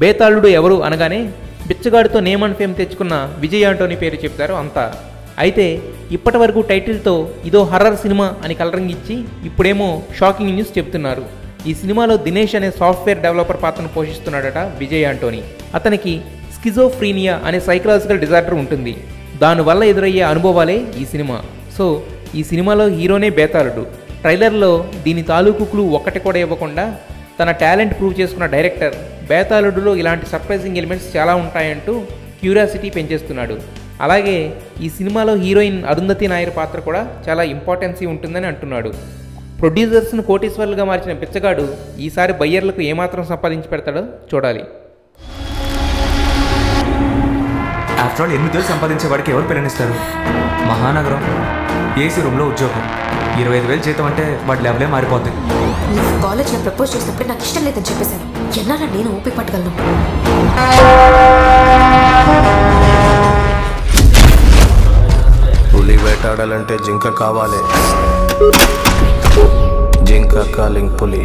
బేతాళుడు ఎవరు అనగానే బిచ్చగాడితో name and fame తెచ్చుకున్న విజయ్ ఆంటోనీ పేరు చెప్తారు అంతా. అయితే ఇప్పటి వరకు టైటిల్తో ఇదో హర్రర్ సినిమా అని కలరింగ్ ఇచ్చి ఇప్పుడేమో షాకింగ్ న్యూస్ చెప్తున్నారు. ఈ సినిమాలో దినేష్ అనే సాఫ్ట్వేర్ డెవలపర్ పాత్రను పోషిస్తున్నాడట విజయ్ ఆంటోనీ. అతనికి స్కిజోఫ్రీనియా అనే సైకలాజికల్ డిజార్డర్ ఉంటుంది. దానివల్ల ఎదురయ్యే అనుభవాలే ఈ సినిమా. సో ఈ సినిమాలో హీరోనే బేతాళుడు. ట్రైలర్లో దీని తాలూకు క్లూ ఒక్కటి కూడా ఇవ్వకుండా తన టాలెంట్ ప్రూవ్ చేసుకున్న డైరెక్టర్ బేతాళుడులో ఇలాంటి సర్ప్రైజింగ్ ఎలిమెంట్స్ చాలా ఉంటాయంటూ క్యూరియాసిటీ పెంచేస్తున్నాడు. అలాగే ఈ సినిమాలో హీరోయిన్ అరుంధతి నాయర్ పాత్ర కూడా చాలా ఇంపార్టెన్సీ ఉంటుందని అంటున్నాడు. ప్రొడ్యూసర్స్ను కోటీశ్వర్లుగా మార్చిన బిచ్చగాడు ఈసారి బయ్యర్లకు ఏమాత్రం సంపాదించి పెడతాడో చూడాలి. ఆఫ్టర్ ఆల్ 8 వేలు సంపాదించేవాడికి ఎవరు పిల్లనిస్తారు? మహానగరం, ఏసీ రూమ్లో ఉద్యోగం, 25,000 జీతం అంటే వాడి లెవెలే మారిపోతుంది. నీకు కాలేజ్లో ప్రపోజ్ చేసినప్పుడు నాకు ఇష్టం లేదని చెప్పేశాను. ఎన్నాళ్ళ నేను ఊపి పట్టగలను? పులి వేటాడాలంటే జింక కావాలి. జింక కాలింగ్ పులి.